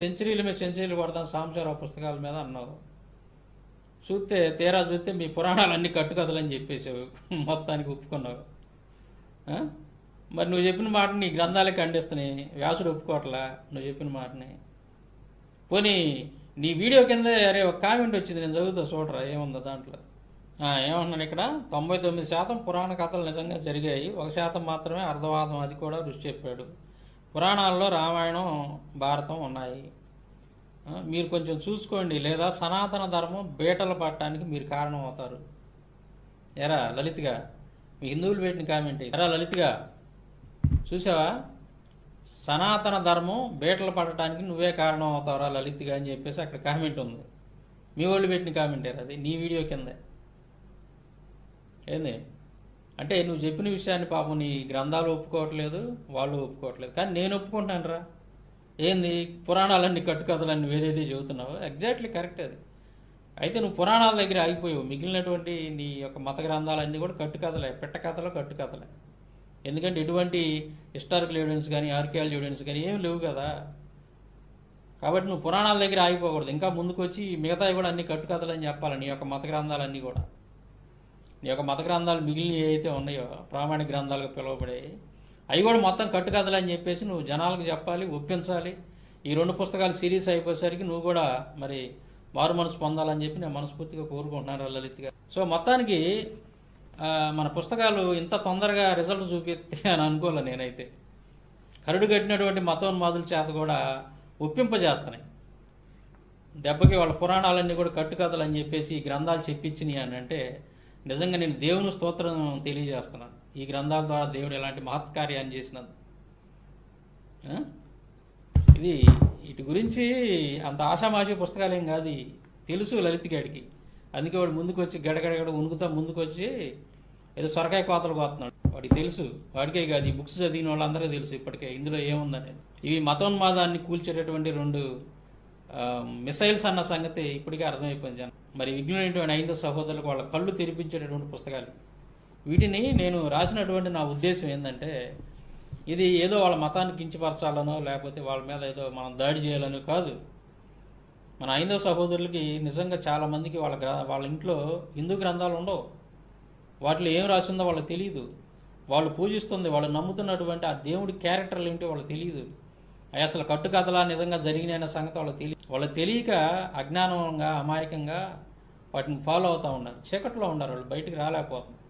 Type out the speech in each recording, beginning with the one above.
సెంచరీల మీద సెంచరీలు కొడతాం సాంబశివరావు పుస్తకాల మీద అన్నావు. తీరా చూస్తే మీ పురాణాలన్నీ కట్టుకథలని చెప్పేసావు, మొత్తానికి ఒప్పుకున్నావు. మరి నువ్వు చెప్పిన మాట నీ గ్రంథాలే ఖండిస్తున్నాయి, వ్యాసుడు ఒప్పుకోవట్లా నువ్వు చెప్పిన మాటని. పోనీ నీ వీడియో కింద అరే ఒక కామెంట్ వచ్చింది, నేను చదువుతా చూడరా ఏముందో దాంట్లో. ఏమన్నాను ఇక్కడ, 99% పురాణ కథలు నిజంగా జరిగాయి, 1% మాత్రమే అర్ధవాదం, అది కూడా రుచి చెప్పాడు. పురాణాల్లో రామాయణం భారతం ఉన్నాయి, మీరు కొంచెం చూసుకోండి, లేదా సనాతన ధర్మం బీటలు పట్టడానికి మీరు కారణం అవుతారు. ఎరా లలిత్గా, మీ హిందువులు పెట్టిన కామెంట్, ఎరా లలిత్గా చూసావా, సనాతన ధర్మం బీటలు పట్టడానికి నువ్వే కారణం అవుతావురా లలిత్గా అని చెప్పేసి అక్కడ కామెంట్ ఉంది. మీ వాళ్ళు పెట్టిన కామెంట్ అది నీ వీడియో కింద. ఏంది అంటే నువ్వు చెప్పిన విషయాన్ని పాపం నీ గ్రంథాలు ఒప్పుకోవట్లేదు, వాళ్ళు ఒప్పుకోవట్లేదు, కానీ నేను ఒప్పుకుంటాను రా. ఏంది పురాణాలన్నీ కట్టుకథలన్నీ నువ్వు ఏదైతే చెబుతున్నావో ఎగ్జాక్ట్లీ కరెక్ట్ అది. అయితే నువ్వు పురాణాల దగ్గర ఆగిపోయావు, మిగిలినటువంటి నీ యొక్క మత గ్రంథాలన్నీ కూడా కట్టుకథలే, పెట్టకథలు కట్టుకథలే. ఎందుకంటే ఎటువంటి హిస్టారికల్ ఎవిడెన్స్ కానీ ఆర్కియాలజీ ఎవిడెన్స్ కానీ ఏమి లేవు కదా. కాబట్టి నువ్వు పురాణాల దగ్గర ఆగిపోకూడదు, ఇంకా ముందుకు వచ్చి మిగతావి కూడా అన్ని కట్టుకథలని చెప్పాలి. నీ యొక్క మత గ్రంథాలన్నీ కూడా, నీ యొక్క మత గ్రంథాలు మిగిలిన ఏవైతే ఉన్నాయో ప్రామాణిక గ్రంథాలుగా పిలువబడేవి, అవి కూడా మొత్తం కట్టుకథలు అని చెప్పేసి నువ్వు జనాలకు చెప్పాలి, ఒప్పించాలి. ఈ 2 పుస్తకాలు సిరీస్ అయిపోయేసరికి నువ్వు కూడా మరి మారు మనసు పొందాలని చెప్పి నేను మనస్ఫూర్తిగా కోరుకుంటున్నాను లలిత్గా. సో మొత్తానికి మన పుస్తకాలు ఇంత తొందరగా రిజల్ట్ చూపిస్తే అని అనుకోలే నేనైతే. కరుడు కట్టినటువంటి మతోన్మాదుల చేత కూడా ఒప్పింపజేస్తున్నాయి. దెబ్బకి వాళ్ళ పురాణాలన్నీ కూడా కట్టుకథలు అని చెప్పేసి ఈ గ్రంథాలు చెప్పించినాయి అని అంటే నిజంగా నేను దేవుని స్తోత్రం తెలియజేస్తున్నాను. ఈ గ్రంథాల ద్వారా దేవుడు ఎలాంటి మహత్కార్యాన్ని చేసినది. ఇది వీటి గురించి అంత ఆషామాషి పుస్తకాలు ఏం కాదు, తెలుసు లలిత్ గాడికి. అందుకే వాడు ముందుకు వచ్చి గడగడగడ ఉనుకుతా ముందుకు వచ్చి ఏదో సొరకాయ కోతలు కోతున్నాడు. వాడికి తెలుసు, వాడికే కాదు ఈ బుక్స్ చదివిన వాళ్ళందరికీ తెలుసు ఇప్పటికే ఇందులో ఏముందనేది. ఇవి మతోన్మాదాన్ని కూల్చేటటువంటి 2 మిసైల్స్ అన్న సంగతి ఇప్పటికే అర్థమైపోయింది జనం. మరి విఘ్నులైనటువంటి 5 సహోదరులకు వాళ్ళ కళ్ళు తెరిపించేటటువంటి పుస్తకాలు. వీటిని నేను రాసినటువంటి నా ఉద్దేశం ఏంటంటే, ఇది ఏదో వాళ్ళ మతాన్ని కించపరచాలనో లేకపోతే వాళ్ళ మీద ఏదో మనం దాడి చేయాలనో కాదు. మన 5 సహోదరులకి నిజంగా చాలామందికి వాళ్ళ ఇంట్లో హిందూ గ్రంథాలు ఉండవు, వాటిలో ఏం రాసిందో వాళ్ళకి తెలియదు. వాళ్ళు పూజిస్తుంది, వాళ్ళు నమ్ముతున్నటువంటి ఆ దేవుడి క్యారెక్టర్లు ఏంటో వాళ్ళకి తెలియదు. అవి అసలు కట్టుకథలా నిజంగా జరిగిన సంగతి వాళ్ళకి తెలియక అజ్ఞానంగా అమాయకంగా వాటిని ఫాలో అవుతూ ఉన్నారు. చీకట్లో ఉన్నారు, వాళ్ళు బయటికి రాలేకపోతున్నారు.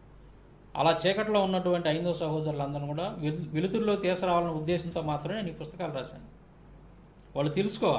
అలా చీకట్లో ఉన్నటువంటి 5 సహోదరులందరూ కూడా వెలుతురులో తీసుకురావాలన్న ఉద్దేశంతో మాత్రమే నేను ఈ పుస్తకాలు రాశాను. వాళ్ళు తెలుసుకోవాలి.